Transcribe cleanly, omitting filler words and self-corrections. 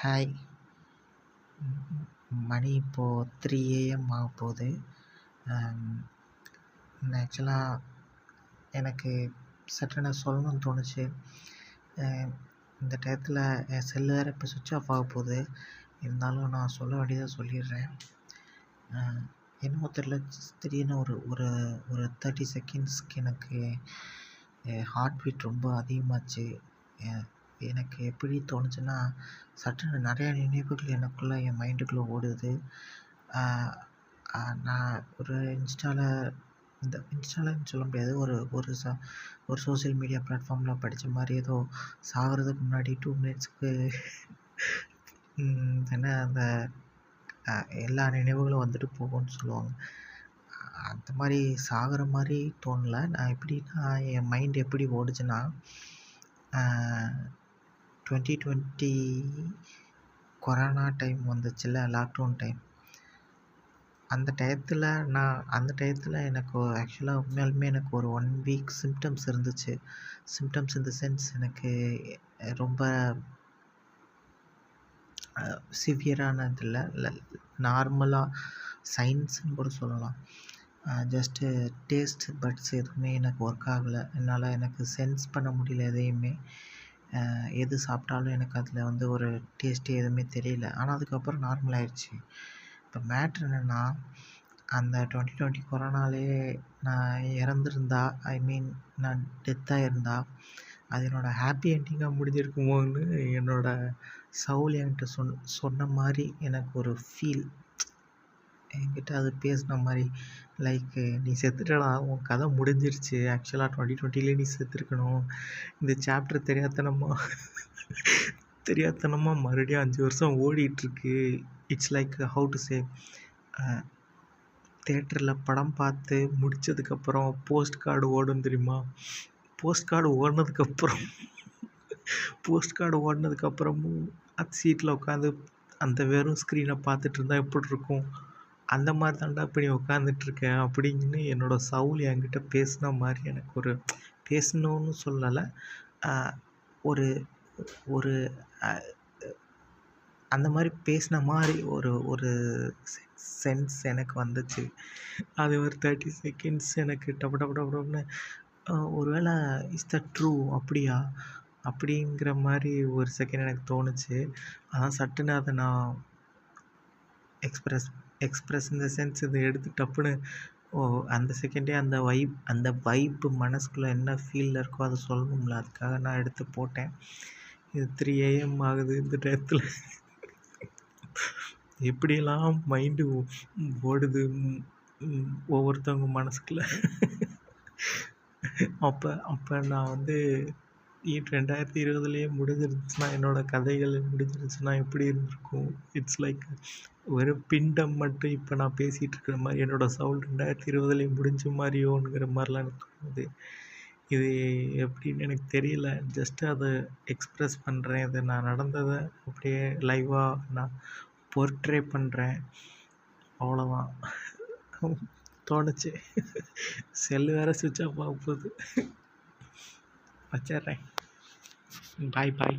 Hi. மணி இப்போது 3 AM ஆகப்போகுது. ஆக்சுவலாக எனக்கு சட்டுன்னு சொல்லணும்னு தோணுச்சு. இந்த டயத்தில் என் செல்லு வேறு இப்போ சுவிட்ச் ஆஃப் ஆக போகுது. இருந்தாலும் நான் சொல்ல வேண்டியதை சொல்லிடுறேன். என்னமோ தெரியல, திடீர்னு ஒரு ஒரு ஒரு 30 செகண்ட்ஸ்க்கு எனக்கு ஹார்ட் பீட் ரொம்ப அதிகமாச்சு. எனக்கு எப்படி தோணுச்சுன்னா, சட்டுன்னு நிறையா நினைவுகள் எனக்குள்ளே என் மைண்டுக்குள்ளே ஓடுது. நான் ஒரு இன்ஸ்டாலன்னு சொல்ல முடியாது. ஒரு சோஷியல் மீடியா பிளாட்ஃபார்மில் படித்த மாதிரி ஏதோ சாகிறதுக்கு முன்னாடி 2 மினிட்ஸ்க்கு என்ன அந்த எல்லா நினைவுகளும் வந்துட்டு போகும்னு சொல்லுவாங்க. அந்த மாதிரி சாகிற மாதிரி தோணல. நான் எப்படின்னா, என் மைண்ட் எப்படி ஓடுச்சுன்னா, 2020 கொரோனா டைம் வந்துச்சுல்ல, லாக்டவுன் டைம். அந்த டயத்தில் எனக்கு ஆக்சுவலாக உண்மையாலுமே எனக்கு ஒரு 1 வீக் சிம்டம்ஸ் இருந்துச்சு. சிம்டம்ஸ் இன் த சென்ஸ், எனக்கு ரொம்ப சிவியரானது இல்லை, நார்மலாக சைன்ஸ்ன்னு கூட சொல்லலாம். ஜஸ்ட்டு டேஸ்ட் பட்ஸ் எதுவுமே எனக்கு ஒர்க் ஆகலை. எனக்கு சென்ஸ் பண்ண முடியல எதையுமே. எது சாப்பிட்டாலும் எனக்கு அதில் வந்து ஒரு டேஸ்ட்டு எதுவுமே தெரியல. ஆனால் அதுக்கப்புறம் நார்மல் ஆயிடுச்சு. இப்போ மேட்ரு என்னென்னா, அந்த 2020 கொரோனாலேயே நான் இறந்துருந்தா, நான் டெத்தாக இருந்தால், அது என்னோடய ஹாப்பி என்டிங்காக முடிஞ்சிருக்குமோன்னு என்னோடய சவுல் என்கிட்ட சொன்ன மாதிரி எனக்கு ஒரு ஃபீல். என்கிட்ட அது பேசின மாதிரி, லைக், நீ செத்துட்டடா, உன் கதை முடிஞ்சிருச்சு. ஆக்சுவலாக 2020லேயே நீ செத்துருக்கணும். இந்த சாப்டர் தெரியாத்தனமாக மறுபடியும் 5 வருஷம் ஓடிட்டுருக்கு. It's like how to say, தேட்டரில் படம் பார்த்து முடித்ததுக்கப்புறம் போஸ்ட் கார்டு ஓடும் தெரியுமா? போஸ்ட் கார்டு ஓடினதுக்கப்புறமும் அந்த சீட்டில் உட்காந்து அந்த வெறும் ஸ்க்ரீனை பார்த்துட்டு இருந்தால் எப்படி இருக்கும்? அந்த மாதிரி தான்டா இப்போ நீ உட்காந்துட்ருக்கேன் அப்படின்னு என்னோடய சவுல் என்கிட்ட பேசின மாதிரி எனக்கு ஒரு பேசணுன்னு சொல்லலை, ஒரு ஒரு அந்த மாதிரி பேசின மாதிரி ஒரு சென்ஸ் எனக்கு வந்துச்சு. அது ஒரு 30 செகண்ட்ஸ் எனக்கு டபுன்னு ஒரு வேளை இஸ் தட் ட்ரூ, அப்படியா அப்படிங்கிற மாதிரி ஒரு செகண்ட் எனக்கு தோணுச்சு. அதான் சட்டுன்னு அதை நான் எக்ஸ்ப்ரெஸ் இன் த சென்ஸ் இதை எடுத்து டப்புன்னு அந்த செகண்டே அந்த வைப்பு மனசுக்குள்ளே என்ன ஃபீலில் இருக்கோ அதை சொல்லணும்ல, அதுக்காக நான் எடுத்து போட்டேன். இது 3 AM ஆகுது. இந்த டயத்தில் எப்படியெல்லாம் மைண்டு ஓடுது ஒவ்வொருத்தவங்க மனசுக்குள்ளே. அப்போ நான் வந்து 2020லேயே முடிஞ்சிருந்துச்சுன்னா, என்னோடய கதைகள் முடிஞ்சிருந்துச்சுன்னா எப்படி இருந்திருக்கும்? இட்ஸ் லைக் ஒரு பிண்டம் மட்டும் இப்போ நான் பேசிகிட்டு இருக்கிற மாதிரி, என்னோடய சவுல் 2020லேயே முடிஞ்ச மாதிரியோங்கிற மாதிரிலாம் எனக்கு தோணுது. இது எப்படின்னு எனக்கு தெரியல. ஜஸ்ட்டு அதை எக்ஸ்ப்ரெஸ் பண்ணுறேன். இதை நான் நடந்ததை அப்படியே லைவாக நான் போர்ட்ரே பண்ணுறேன், அவ்வளோதான். தோணுச்சு. செல்லு வேறு சுவிட்ச் ஆஃப் ஆக போகுது. வச்சிட்றேன். பாய்.